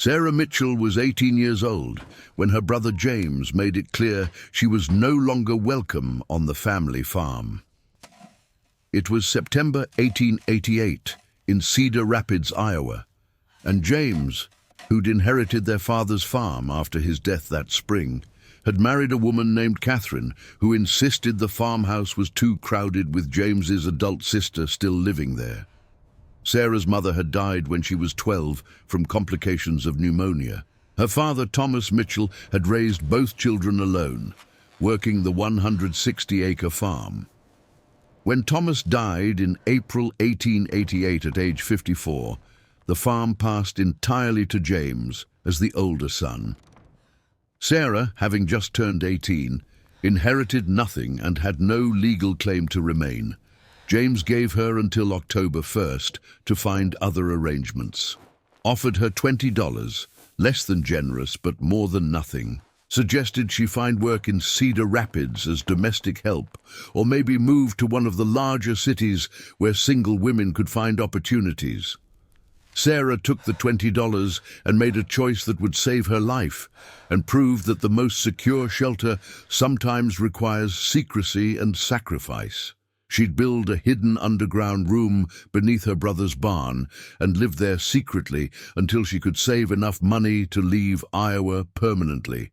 Sarah Mitchell was 18 years old when her brother James made it clear she was no longer welcome on the family farm. It was September 1888 in Cedar Rapids, Iowa, and James, who'd inherited their father's farm after his death that spring, had married a woman named Catherine who insisted the farmhouse was too crowded with James's adult sister still living there. Sarah's mother had died when she was 12 from complications of pneumonia. Her father, Thomas Mitchell, had raised both children alone, working the 160-acre farm. When Thomas died in April 1888 at age 54, the farm passed entirely to James as the older son. Sarah, having just turned 18, inherited nothing and had no legal claim to remain. James gave her until October 1st to find other arrangements. Offered her $20, less than generous but more than nothing. Suggested she find work in Cedar Rapids as domestic help, or maybe move to one of the larger cities where single women could find opportunities. Sarah took the $20 and made a choice that would save her life and prove that the most secure shelter sometimes requires secrecy and sacrifice. She'd build a hidden underground room beneath her brother's barn and live there secretly until she could save enough money to leave Iowa permanently.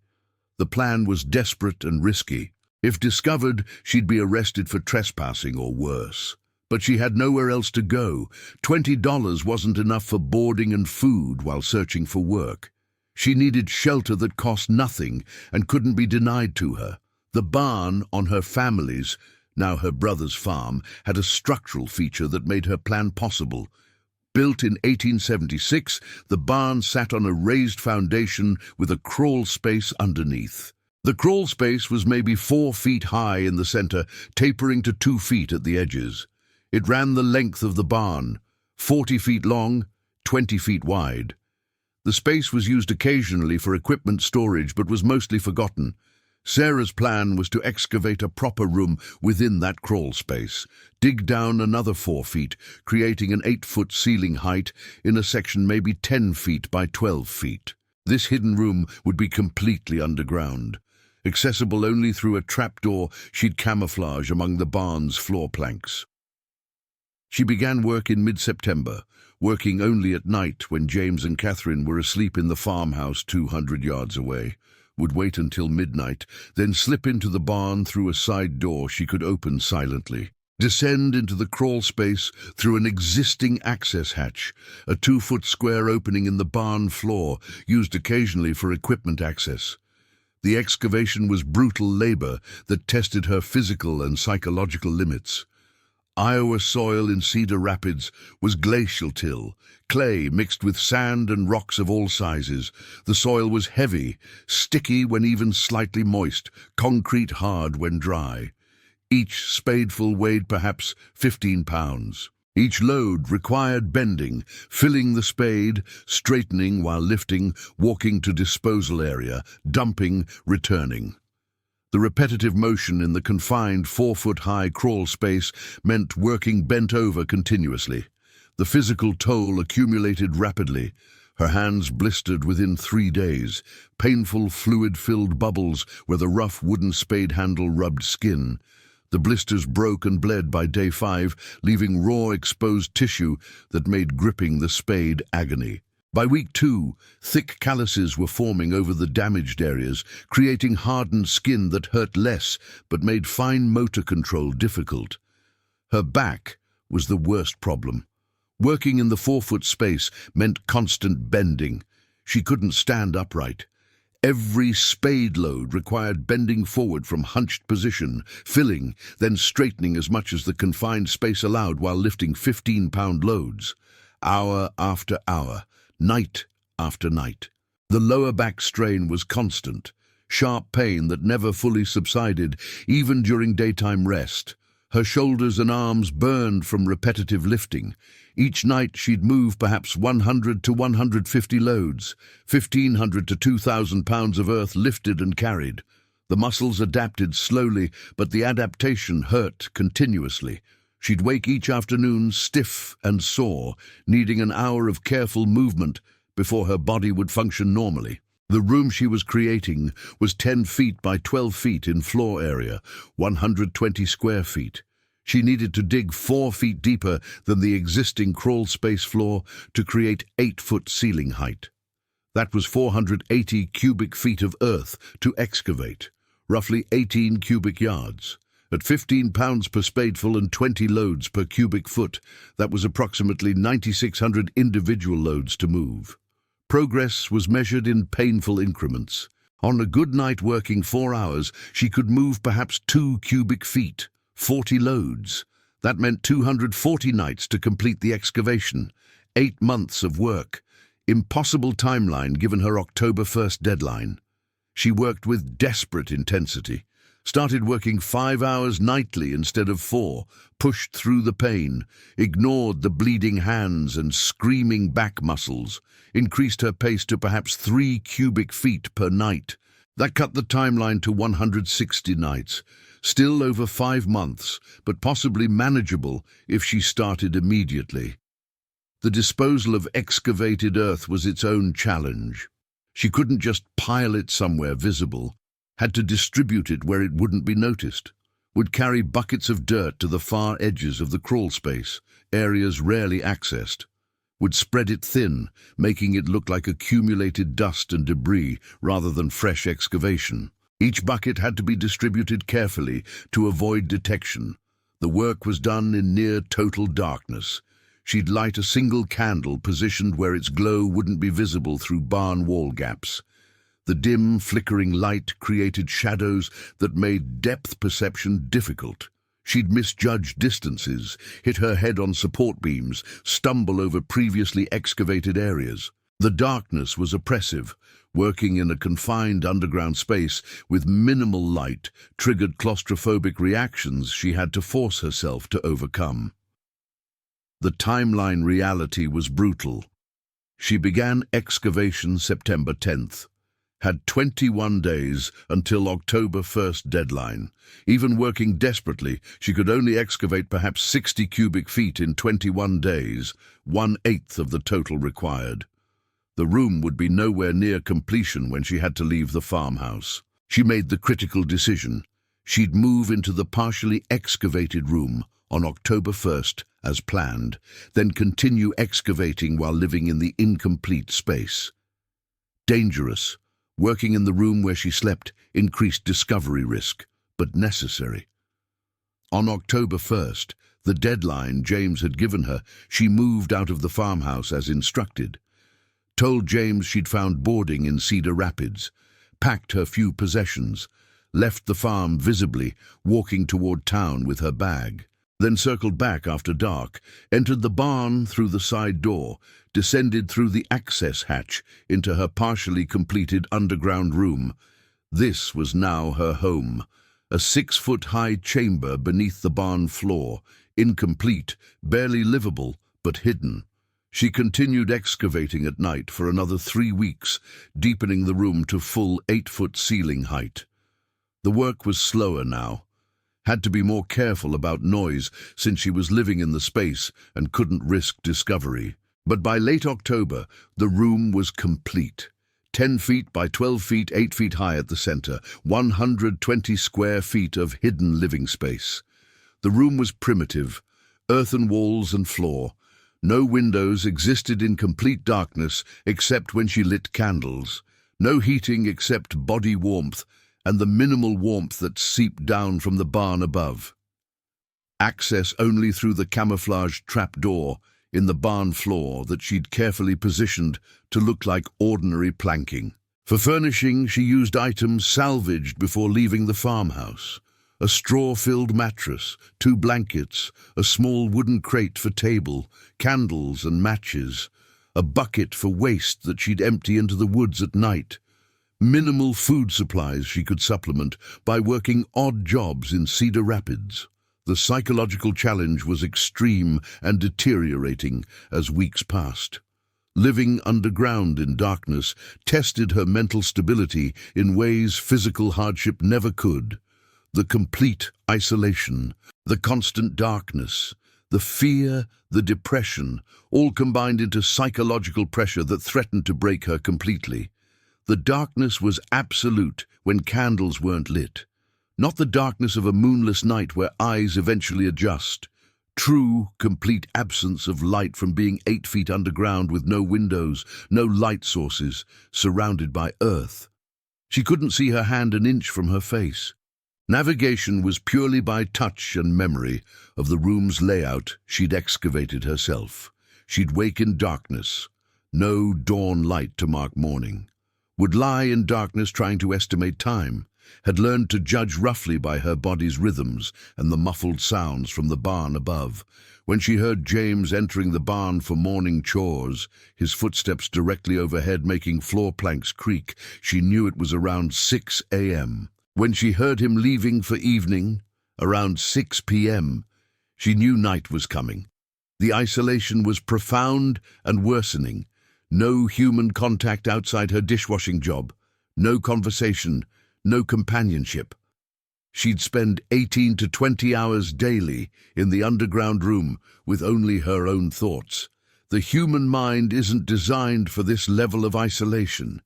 The plan was desperate and risky. If discovered, she'd be arrested for trespassing or worse. But she had nowhere else to go. $20 wasn't enough for boarding and food while searching for work. She needed shelter that cost nothing and couldn't be denied to her. The barn on her family's, now her brother's farm, had a structural feature that made her plan possible. Built in 1876, the barn sat on a raised foundation with a crawl space underneath. The crawl space was maybe 4 feet high in the center, tapering to 2 feet at the edges. It ran the length of the barn, 40 feet long, 20 feet wide. The space was used occasionally for equipment storage but was mostly forgotten. Sarah's plan was to excavate a proper room within that crawl space, dig down another 4 feet, creating an 8-foot ceiling height in a section maybe 10 feet by 12 feet. This hidden room would be completely underground, accessible only through a trapdoor she'd camouflage among the barn's floor planks. She began work in mid-September, working only at night when James and Catherine were asleep in the farmhouse 200 yards away. Would wait until midnight, then slip into the barn through a side door she could open silently. Descend into the crawl space through an existing access hatch, a 2-foot square opening in the barn floor, used occasionally for equipment access. The excavation was brutal labor that tested her physical and psychological limits. Iowa soil in Cedar Rapids was glacial till, clay mixed with sand and rocks of all sizes. The soil was heavy, sticky when even slightly moist, concrete hard when dry. Each spadeful weighed perhaps 15 pounds. Each load required bending, filling the spade, straightening while lifting, walking to disposal area, dumping, returning. The repetitive motion in the confined 4-foot-high crawl space meant working bent over continuously. The physical toll accumulated rapidly. Her hands blistered within 3 days, painful fluid-filled bubbles where the rough wooden spade handle rubbed skin. The blisters broke and bled by day 5, leaving raw exposed tissue that made gripping the spade agony. By week 2, thick calluses were forming over the damaged areas, creating hardened skin that hurt less but made fine motor control difficult. Her back was the worst problem. Working in the 4-foot space meant constant bending. She couldn't stand upright. Every spade load required bending forward from hunched position, filling, then straightening as much as the confined space allowed while lifting 15-pound loads. Hour after hour, night after night. The lower back strain was constant, sharp pain that never fully subsided, even during daytime rest. Her shoulders and arms burned from repetitive lifting. Each night she'd move perhaps 100 to 150 loads, 1,500 to 2,000 pounds of earth lifted and carried. The muscles adapted slowly, but the adaptation hurt continuously. She'd wake each afternoon stiff and sore, needing an hour of careful movement, before her body would function normally. The room she was creating was 10 feet by 12 feet in floor area, 120 square feet. She needed to dig 4 feet deeper than the existing crawl space floor to create 8-foot ceiling height. That was 480 cubic feet of earth to excavate, roughly 18 cubic yards. At 15 pounds per spadeful and 20 loads per cubic foot, that was approximately 9,600 individual loads to move. Progress was measured in painful increments. On a good night working 4 hours, she could move perhaps 2 cubic feet, 40 loads. That meant 240 nights to complete the excavation, 8 months of work. Impossible timeline given her October 1st deadline. She worked with desperate intensity. Started working 5 hours nightly instead of 4, pushed through the pain, ignored the bleeding hands and screaming back muscles, increased her pace to perhaps 3 cubic feet per night. That cut the timeline to 160 nights, still over 5 months, but possibly manageable if she started immediately. The disposal of excavated earth was its own challenge. She couldn't just pile it somewhere visible, had to distribute it where it wouldn't be noticed, would carry buckets of dirt to the far edges of the crawl space, areas rarely accessed, would spread it thin, making it look like accumulated dust and debris rather than fresh excavation. Each bucket had to be distributed carefully to avoid detection. The work was done in near total darkness. She'd light a single candle positioned where its glow wouldn't be visible through barn wall gaps. The dim, flickering light created shadows that made depth perception difficult. She'd misjudge distances, hit her head on support beams, stumble over previously excavated areas. The darkness was oppressive. Working in a confined underground space with minimal light triggered claustrophobic reactions she had to force herself to overcome. The timeline reality was brutal. She began excavation September 10th. Had 21 days until October 1st deadline. Even working desperately, she could only excavate perhaps 60 cubic feet in 21 days, 1/8 of the total required. The room would be nowhere near completion when she had to leave the farmhouse. She made the critical decision. She'd move into the partially excavated room on October 1st as planned, then continue excavating while living in the incomplete space. Dangerous. Working in the room where she slept increased discovery risk, but necessary. On October 1st, the deadline James had given her, she moved out of the farmhouse as instructed. Told James she'd found boarding in Cedar Rapids, packed her few possessions, left the farm visibly, walking toward town with her bag. Then circled back after dark, entered the barn through the side door, descended through the access hatch into her partially completed underground room. This was now her home, a 6-foot-high chamber beneath the barn floor, incomplete, barely livable, but hidden. She continued excavating at night for another 3 weeks, deepening the room to full 8-foot ceiling height. The work was slower now. Had to be more careful about noise since she was living in the space and couldn't risk discovery. But by late October, the room was complete. 10 feet by 12 feet, 8 feet high at the center, 120 square feet of hidden living space. The room was primitive, earthen walls and floor. No windows, existed in complete darkness except when she lit candles. No heating except body warmth and the minimal warmth that seeped down from the barn above. Access only through the camouflaged trapdoor in the barn floor that she'd carefully positioned to look like ordinary planking. For furnishing, she used items salvaged before leaving the farmhouse. A straw-filled mattress, 2 blankets, a small wooden crate for table, candles and matches, a bucket for waste that she'd empty into the woods at night. Minimal food supplies she could supplement by working odd jobs in Cedar Rapids. The psychological challenge was extreme and deteriorating as weeks passed. Living underground in darkness tested her mental stability in ways physical hardship never could. The complete isolation, the constant darkness, The fear, the depression, all combined into psychological pressure that threatened to break her completely. The darkness was absolute when candles weren't lit. Not the darkness of a moonless night where eyes eventually adjust. True, complete absence of light from being 8 feet underground with no windows, no light sources, surrounded by earth. She couldn't see her hand an inch from her face. Navigation was purely by touch and memory of the room's layout she'd excavated herself. She'd wake in darkness, no dawn light to mark morning. Would lie in darkness trying to estimate time, had learned to judge roughly by her body's rhythms and the muffled sounds from the barn above. When she heard James entering the barn for morning chores, his footsteps directly overhead making floor planks creak, she knew it was around 6 a.m. When she heard him leaving for evening, around 6 p.m., she knew night was coming. The isolation was profound and worsening. No human contact outside her dishwashing job, no conversation, no companionship. She'd spend 18 to 20 hours daily in the underground room with only her own thoughts. The human mind isn't designed for this level of isolation.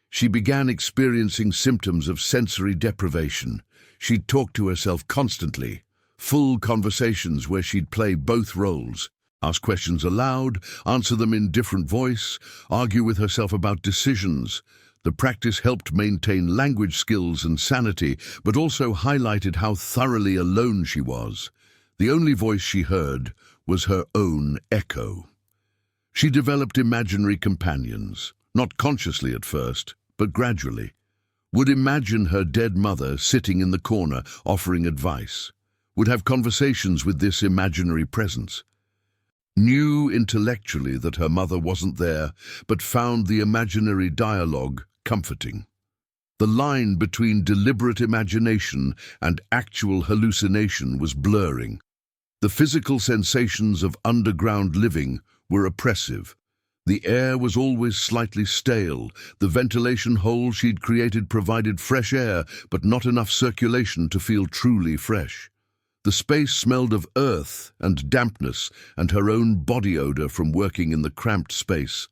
She began experiencing symptoms of sensory deprivation. She'd talk to herself constantly, full conversations where she'd play both roles, ask questions aloud, answer them in different voice, argue with herself about decisions. The practice helped maintain language skills and sanity, but also highlighted how thoroughly alone she was. The only voice she heard was her own echo. She developed imaginary companions, not consciously at first, but gradually. Would imagine her dead mother sitting in the corner offering advice. Would have conversations with this imaginary presence. Knew intellectually that her mother wasn't there, but found the imaginary dialogue comforting. The line between deliberate imagination and actual hallucination was blurring. The physical sensations of underground living were oppressive. The air was always slightly stale. The ventilation hole she'd created provided fresh air, but not enough circulation to feel truly fresh. The space smelled of earth and dampness and her own body odor from working in the cramped space.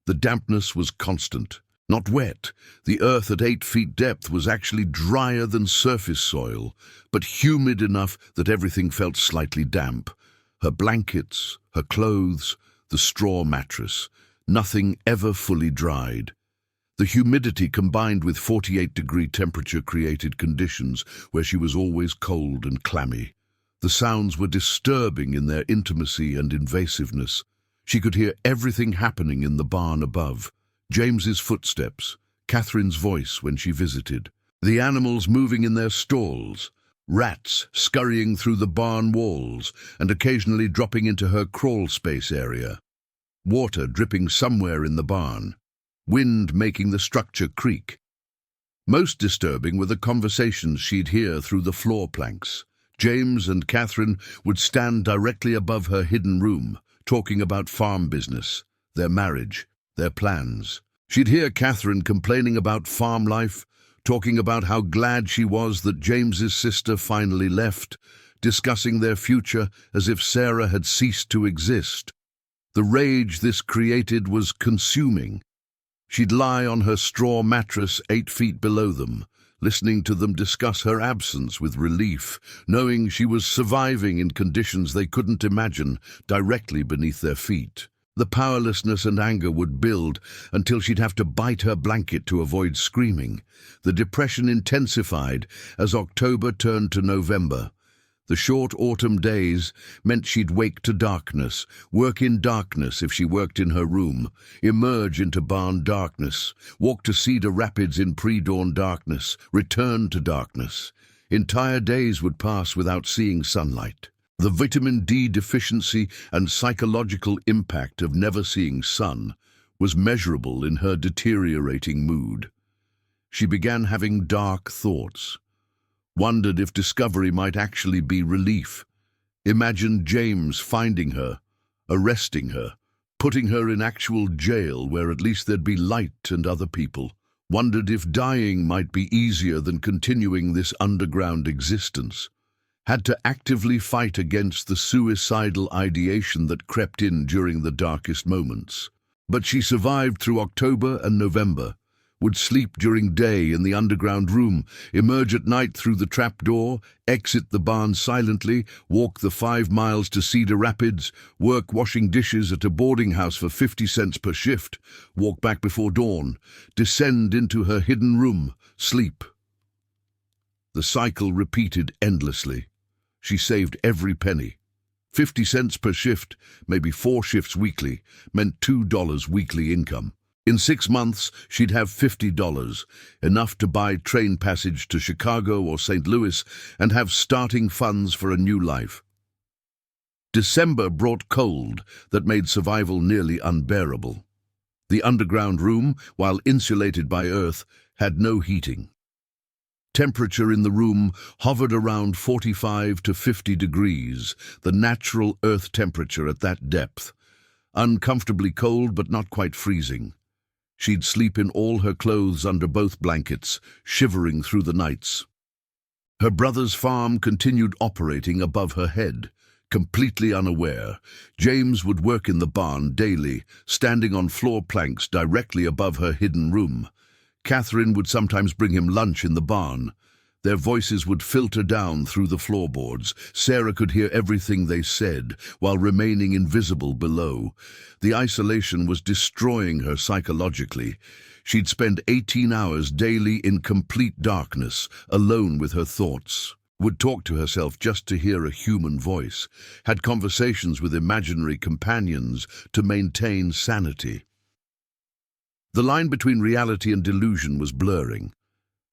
The dampness was constant, not wet. The earth at 8 feet depth was actually drier than surface soil, but humid enough that everything felt slightly damp. Her blankets, her clothes, the straw mattress, nothing ever fully dried. The humidity combined with 48-degree temperature created conditions where she was always cold and clammy. The sounds were disturbing in their intimacy and invasiveness. She could hear everything happening in the barn above. James's footsteps, Catherine's voice when she visited, the animals moving in their stalls, rats scurrying through the barn walls and occasionally dropping into her crawl space area. Water dripping somewhere in the barn, wind making the structure creak. Most disturbing were the conversations she'd hear through the floor planks. James and Catherine would stand directly above her hidden room, talking about farm business, their marriage, their plans. She'd hear Catherine complaining about farm life, talking about how glad she was that James's sister finally left, discussing their future as if Sarah had ceased to exist. The rage this created was consuming. She'd lie on her straw mattress 8 feet below them, listening to them discuss her absence with relief, knowing she was surviving in conditions they couldn't imagine directly beneath their feet. The powerlessness and anger would build until she'd have to bite her blanket to avoid screaming. The depression intensified as October turned to November. The short autumn days meant she'd wake to darkness, work in darkness if she worked in her room, emerge into barn darkness, walk to Cedar Rapids in pre-dawn darkness, return to darkness. Entire days would pass without seeing sunlight. The vitamin D deficiency and psychological impact of never seeing sun was measurable in her deteriorating mood. She began having dark thoughts. Wondered if discovery might actually be relief. Imagined James finding her, arresting her, putting her in actual jail where at least there'd be light and other people. Wondered if dying might be easier than continuing this underground existence. had to actively fight against the suicidal ideation that crept in during the darkest moments. But she survived through October and November, would sleep during day in the underground room, emerge at night through the trapdoor, exit the barn silently, walk the 5 miles to Cedar Rapids, work washing dishes at a boarding house for 50 cents per shift, walk back before dawn, descend into her hidden room, sleep. The cycle repeated endlessly. She saved every penny. 50 cents per shift, maybe 4 shifts weekly, meant $2 weekly income. In 6 months, she'd have $50, enough to buy train passage to Chicago or St. Louis and have starting funds for a new life. December brought cold that made survival nearly unbearable. The underground room, while insulated by earth, had no heating. Temperature in the room hovered around 45 to 50 degrees, the natural earth temperature at that depth. Uncomfortably cold, but not quite freezing. She'd sleep in all her clothes under both blankets, shivering through the nights. Her brother's farm continued operating above her head. Completely unaware, James would work in the barn daily, standing on floor planks directly above her hidden room. Catherine would sometimes bring him lunch in the barn. Their voices would filter down through the floorboards. Sarah could hear everything they said, while remaining invisible below. The isolation was destroying her psychologically. She'd spend 18 hours daily in complete darkness, alone with her thoughts. Would talk to herself just to hear a human voice. Had conversations with imaginary companions to maintain sanity. The line between reality and delusion was blurring.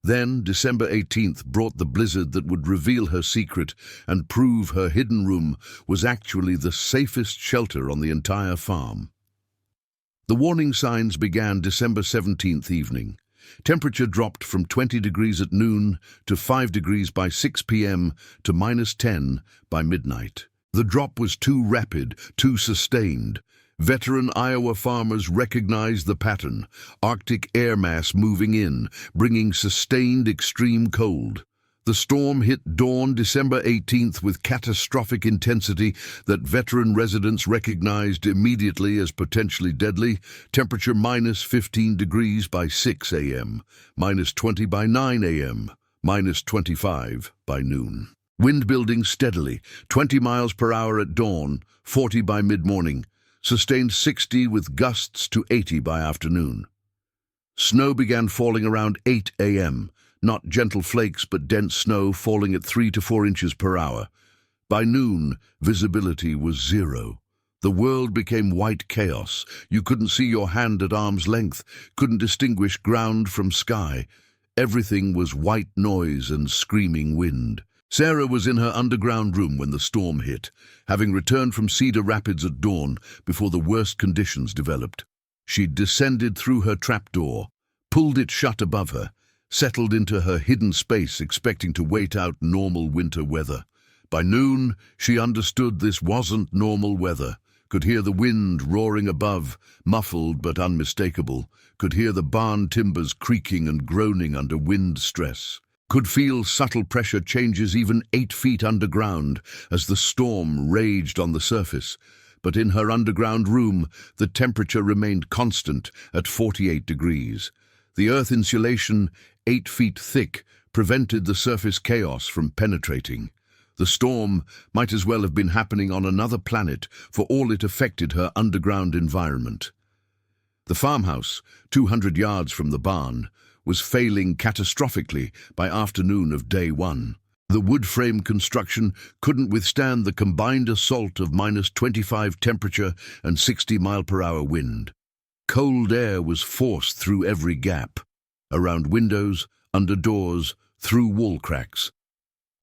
Then, December 18th brought the blizzard that would reveal her secret and prove her hidden room was actually the safest shelter on the entire farm. The warning signs began December 17th evening. Temperature dropped from 20 degrees at noon to 5 degrees by 6 p.m. to -10 by midnight. The drop was too rapid, too sustained. Veteran Iowa farmers recognized the pattern: Arctic air mass moving in, bringing sustained extreme cold. The storm hit dawn December 18th with catastrophic intensity that veteran residents recognized immediately as potentially deadly. Temperature -15 degrees by 6 a.m., -20 by 9 a.m., -25 by noon. Wind building steadily, 20 miles per hour at dawn, 40 by mid-morning. Sustained 60 with gusts to 80 by afternoon. Snow began falling around 8 a.m., not gentle flakes but dense snow falling at 3 to 4 inches per hour. By noon, visibility was 0. The world became white chaos. You couldn't see your hand at arm's length, couldn't distinguish ground from sky. Everything was white noise and screaming wind. Sarah was in her underground room when the storm hit, having returned from Cedar Rapids at dawn before the worst conditions developed. She'd descended through her trapdoor, pulled it shut above her, settled into her hidden space expecting to wait out normal winter weather. By noon, she understood this wasn't normal weather, could hear the wind roaring above, muffled but unmistakable, could hear the barn timbers creaking and groaning under wind stress. Could feel subtle pressure changes even 8 feet underground as the storm raged on the surface. But in her underground room, the temperature remained constant at 48 degrees. The earth insulation, 8 feet thick, prevented the surface chaos from penetrating. The storm might as well have been happening on another planet for all it affected her underground environment. The farmhouse, 200 yards from the barn, was failing catastrophically by afternoon of day 1. The wood frame construction couldn't withstand the combined assault of -25 temperature and 60-mile-per-hour wind. Cold air was forced through every gap, around windows, under doors, through wall cracks.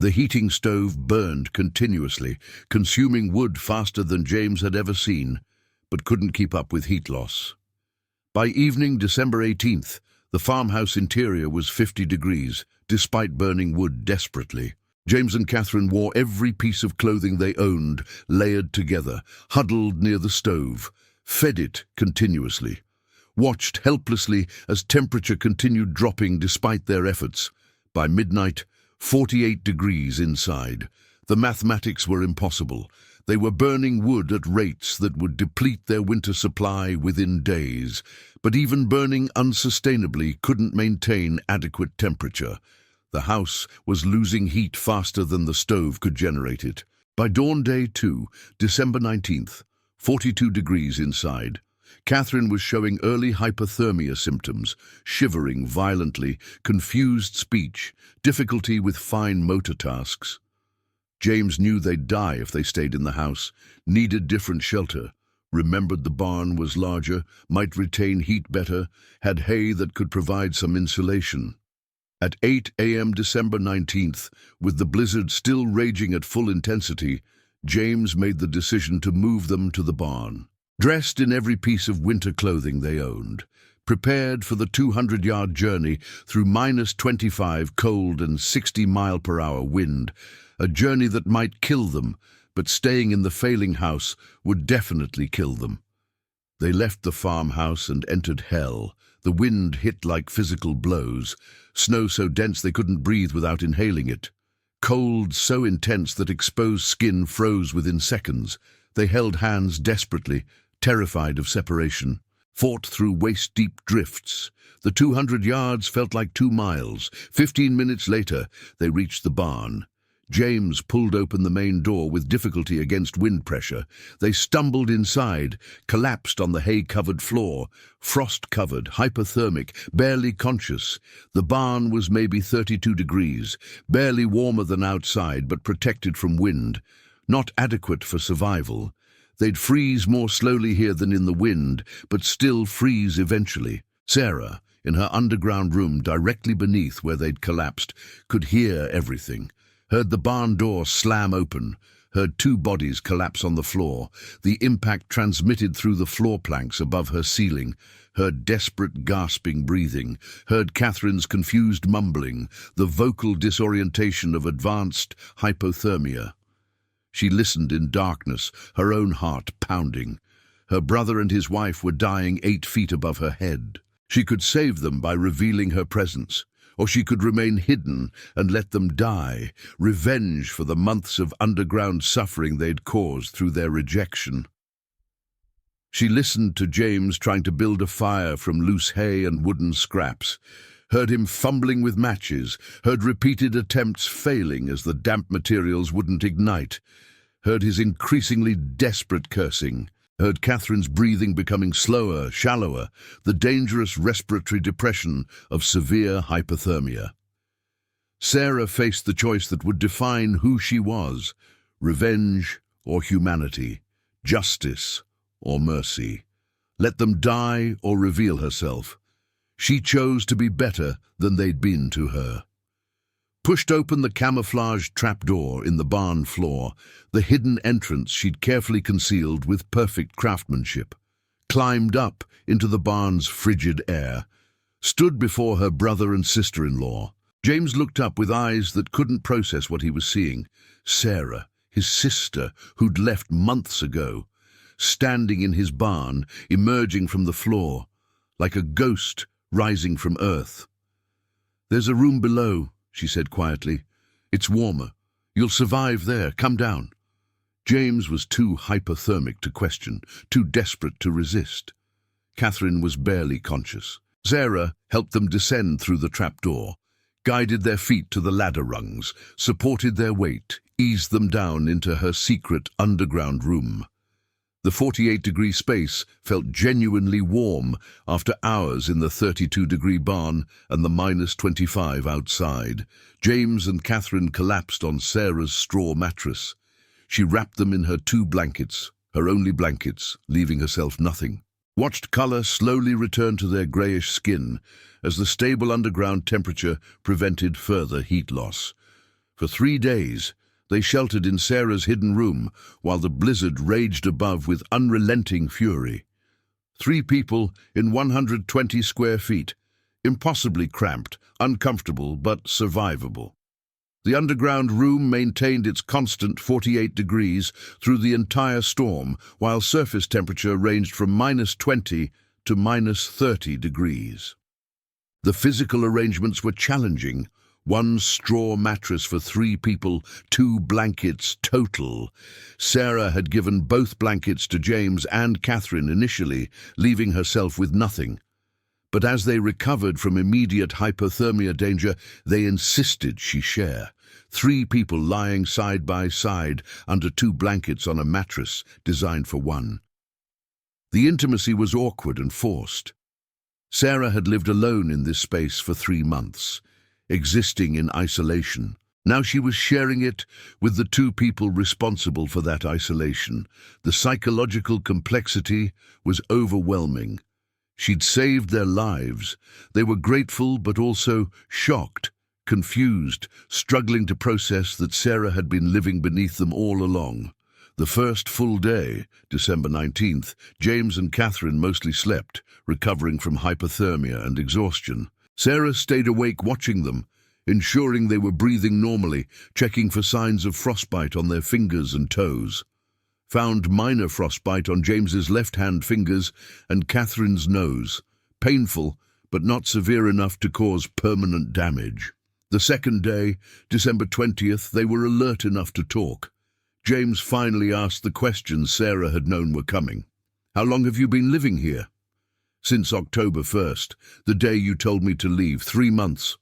The heating stove burned continuously, consuming wood faster than James had ever seen, but couldn't keep up with heat loss. By evening, December 18th, the farmhouse interior was 50 degrees, despite burning wood desperately. James and Catherine wore every piece of clothing they owned, layered together, huddled near the stove, fed it continuously, watched helplessly as temperature continued dropping despite their efforts. By midnight, 48 degrees inside. The mathematics were impossible. They were burning wood at rates that would deplete their winter supply within days, but even burning unsustainably couldn't maintain adequate temperature. The house was losing heat faster than the stove could generate it. By dawn day 2, December 19th, 42 degrees inside, Catherine was showing early hypothermia symptoms, shivering violently, confused speech, difficulty with fine motor tasks. James knew they'd die if they stayed in the house, needed different shelter, remembered the barn was larger, might retain heat better, had hay that could provide some insulation. At 8 a.m. December 19th, with the blizzard still raging at full intensity, James made the decision to move them to the barn. Dressed in every piece of winter clothing they owned, prepared for the 200-yard journey through -25 cold and 60-mile-per-hour wind, a journey that might kill them, but staying in the failing house would definitely kill them. They left the farmhouse and entered hell. The wind hit like physical blows, snow so dense they couldn't breathe without inhaling it. Cold so intense that exposed skin froze within seconds. They held hands desperately, terrified of separation, fought through waist-deep drifts. The 200 yards felt like 2 miles. 15 minutes later, they reached the barn. James pulled open the main door with difficulty against wind pressure. They stumbled inside, collapsed on the hay-covered floor, frost-covered, hypothermic, barely conscious. The barn was maybe 32 degrees, barely warmer than outside but protected from wind. Not adequate for survival. They'd freeze more slowly here than in the wind, but still freeze eventually. Sarah, in her underground room directly beneath where they'd collapsed, could hear everything. Heard the barn door slam open, heard 2 bodies collapse on the floor, the impact transmitted through the floor planks above her ceiling, heard desperate gasping breathing, heard Catherine's confused mumbling, the vocal disorientation of advanced hypothermia. She listened in darkness, her own heart pounding. Her brother and his wife were dying 8 feet above her head. She could save them by revealing her presence, or she could remain hidden and let them die, revenge for the months of underground suffering they'd caused through their rejection. She listened to James trying to build a fire from loose hay and wooden scraps, heard him fumbling with matches, heard repeated attempts failing as the damp materials wouldn't ignite, heard his increasingly desperate cursing, heard Catherine's breathing becoming slower, shallower, the dangerous respiratory depression of severe hypothermia. Sarah faced the choice that would define who she was: revenge or humanity, justice or mercy. Let them die or reveal herself. She chose to be better than they'd been to her. Pushed open the camouflaged trapdoor in the barn floor, the hidden entrance she'd carefully concealed with perfect craftsmanship, climbed up into the barn's frigid air, stood before her brother and sister-in-law. James looked up with eyes that couldn't process what he was seeing. Sarah, his sister, who'd left months ago, standing in his barn, emerging from the floor, like a ghost rising from earth. "There's a room below," she said quietly. "It's warmer. You'll survive there. Come down." James was too hypothermic to question, too desperate to resist. Catherine was barely conscious. Sarah helped them descend through the trapdoor, guided their feet to the ladder rungs, supported their weight, eased them down into her secret underground room. The 48-degree space felt genuinely warm after hours in the 32-degree barn and the -25 outside. James and Catherine collapsed on Sarah's straw mattress. She wrapped them in her 2 blankets, her only blankets, leaving herself nothing. Watched color slowly return to their grayish skin as the stable underground temperature prevented further heat loss. For 3 days, they sheltered in Sarah's hidden room while the blizzard raged above with unrelenting fury. 3 people in 120 square feet, impossibly cramped, uncomfortable but survivable. The underground room maintained its constant 48 degrees through the entire storm, while surface temperature ranged from -20 to -30 degrees. The physical arrangements were challenging. One straw mattress for 3 people, 2 blankets total. Sarah had given both blankets to James and Catherine initially, leaving herself with nothing. But as they recovered from immediate hypothermia danger, they insisted she share. 3 people lying side by side under 2 blankets on a mattress designed for one. The intimacy was awkward and forced. Sarah had lived alone in this space for 3 months, existing in isolation. Now she was sharing it with the 2 people responsible for that isolation. The psychological complexity was overwhelming. She'd saved their lives. They were grateful but also shocked, confused, struggling to process that Sarah had been living beneath them all along. The first full day, December 19th, James and Catherine mostly slept, recovering from hypothermia and exhaustion. Sarah stayed awake watching them, ensuring they were breathing normally, checking for signs of frostbite on their fingers and toes. Found minor frostbite on James's left-hand fingers and Catherine's nose. Painful, but not severe enough to cause permanent damage. The second day, December 20th, they were alert enough to talk. James finally asked the questions Sarah had known were coming. "How long have you been living here?" "Since October 1st, the day you told me to leave, 3 months.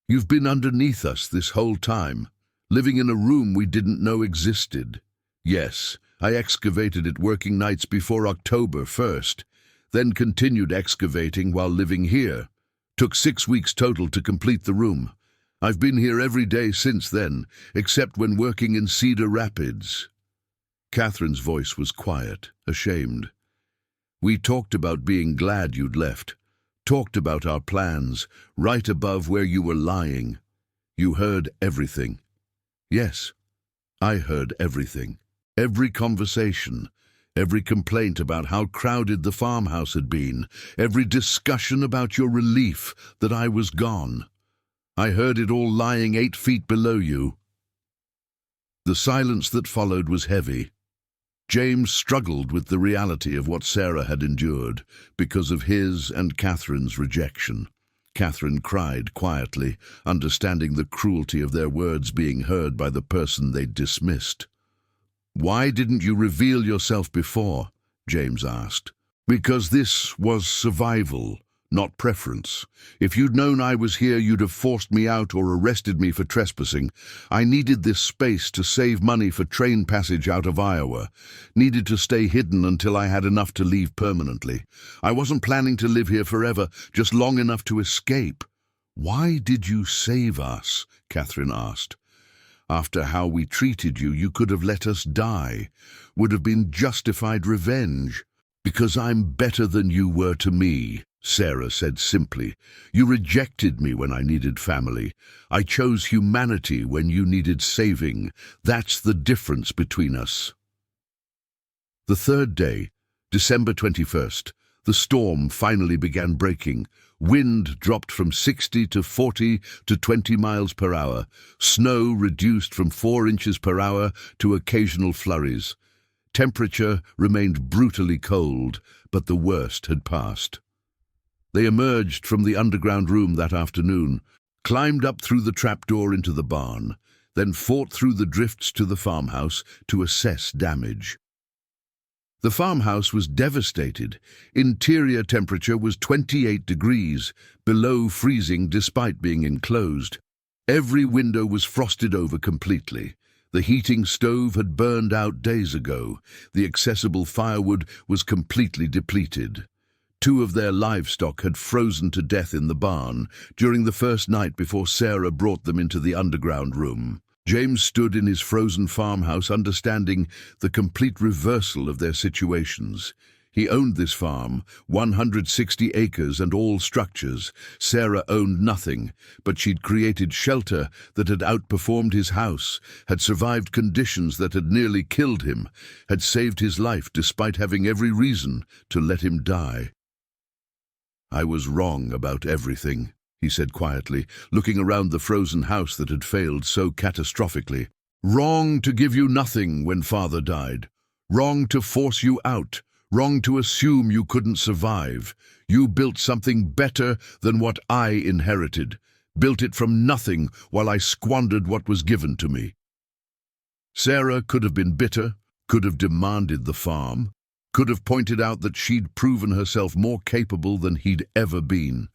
You've been underneath us this whole time, living in a room we didn't know existed." "Yes, I excavated it working nights before October 1st, then continued excavating while living here. Took 6 weeks total to complete the room. I've been here every day since then, except when working in Cedar Rapids." Catherine's voice was quiet, ashamed. "We talked about being glad you'd left. Talked about our plans, right above where you were lying. You heard everything." "Yes, I heard everything. Every conversation, every complaint about how crowded the farmhouse had been, every discussion about your relief that I was gone. I heard it all lying 8 feet below you." The silence that followed was heavy. James struggled with the reality of what Sarah had endured because of his and Catherine's rejection. Catherine cried quietly, understanding the cruelty of their words being heard by the person they'd dismissed. "Why didn't you reveal yourself before?" James asked. "Because this was survival, not preference. If you'd known I was here, you'd have forced me out or arrested me for trespassing. I needed this space to save money for train passage out of Iowa. Needed to stay hidden until I had enough to leave permanently. I wasn't planning to live here forever, just long enough to escape." "Why did you save us?" Catherine asked. "After how we treated you, you could have let us die. Would have been justified revenge." "Because I'm better than you were to me," Sarah said simply. "You rejected me when I needed family. I chose humanity when you needed saving. That's the difference between us." The third day, December 21st, the storm finally began breaking. Wind dropped from 60 to 40 to 20 miles per hour. Snow reduced from 4 inches per hour to occasional flurries. Temperature remained brutally cold, but the worst had passed. They emerged from the underground room that afternoon, climbed up through the trapdoor into the barn, then fought through the drifts to the farmhouse to assess damage. The farmhouse was devastated. Interior temperature was 28 degrees, below freezing despite being enclosed. Every window was frosted over completely. The heating stove had burned out days ago. The accessible firewood was completely depleted. 2 of their livestock had frozen to death in the barn during the first night before Sarah brought them into the underground room. James stood in his frozen farmhouse, understanding the complete reversal of their situations. He owned this farm, 160 acres and all structures. Sarah owned nothing, but she'd created shelter that had outperformed his house, had survived conditions that had nearly killed him, had saved his life despite having every reason to let him die. "I was wrong about everything," he said quietly, looking around the frozen house that had failed so catastrophically. "Wrong to give you nothing when Father died. Wrong to force you out. Wrong to assume you couldn't survive. You built something better than what I inherited. built it from nothing while I squandered what was given to me. Sarah could have been bitter, could have demanded the farm, could have pointed out that she'd proven herself more capable than he'd ever been.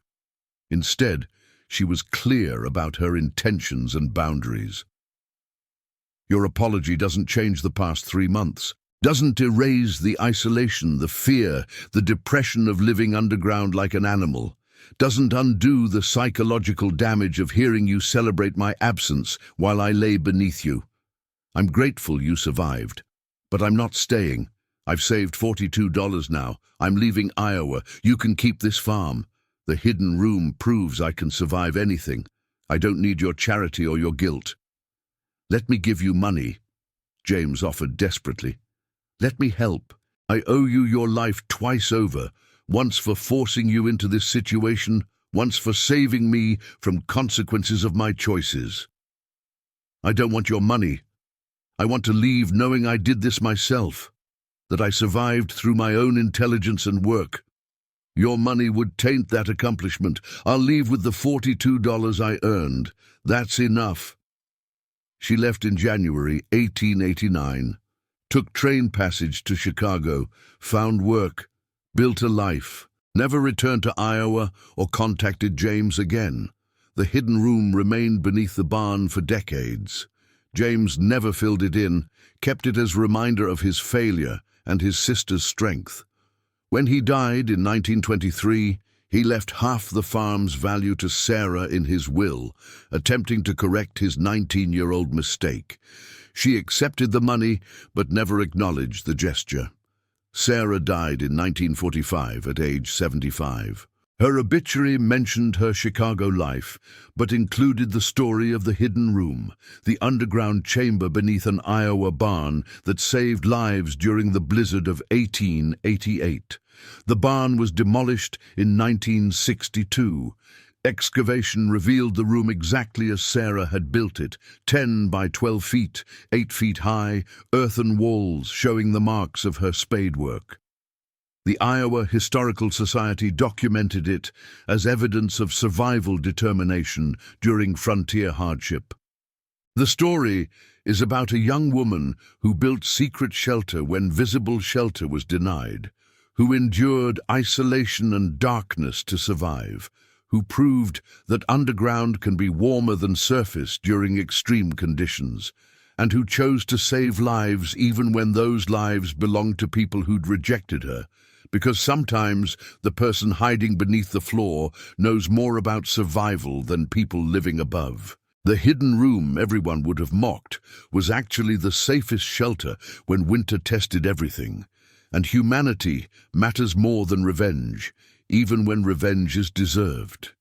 Instead, she was clear about her intentions and boundaries. Your apology doesn't change the past 3 months, doesn't erase the isolation, the fear, the depression of living underground like an animal, doesn't undo the psychological damage of hearing you celebrate my absence while I lay beneath you. I'm grateful you survived, but I'm not staying. I've saved $42 now. I'm leaving Iowa. You can keep this farm. The hidden room proves I can survive anything. I don't need your charity or your guilt. Let me give you money, James offered desperately. Let me help. I owe you your life twice over, once for forcing you into this situation, once for saving me from consequences of my choices. I don't want your money. I want to leave knowing I did this myself, that I survived through my own intelligence and work. Your money would taint that accomplishment. I'll leave with the $42 I earned. That's enough. She left in January 1889, took train passage to Chicago, found work, built a life, never returned to Iowa or contacted James again. The hidden room remained beneath the barn for decades. James never filled it in, kept it as a reminder of his failure and his sister's strength. When he died in 1923, he left half the farm's value to Sarah in his will, attempting to correct his 19-year-old mistake. She accepted the money, but never acknowledged the gesture. Sarah died in 1945 at age 75. Her obituary mentioned her Chicago life, but included the story of the hidden room, the underground chamber beneath an Iowa barn that saved lives during the blizzard of 1888. The barn was demolished in 1962. Excavation revealed the room exactly as Sarah had built it, 10 by 12 feet, 8 feet high, earthen walls showing the marks of her spadework. The Iowa Historical Society documented it as evidence of survival determination during frontier hardship. The story is about a young woman who built secret shelter when visible shelter was denied, who endured isolation and darkness to survive, who proved that underground can be warmer than surface during extreme conditions, and who chose to save lives even when those lives belonged to people who'd rejected her, because sometimes the person hiding beneath the floor knows more about survival than people living above. The hidden room everyone would have mocked was actually the safest shelter when winter tested everything. And humanity matters more than revenge, even when revenge is deserved.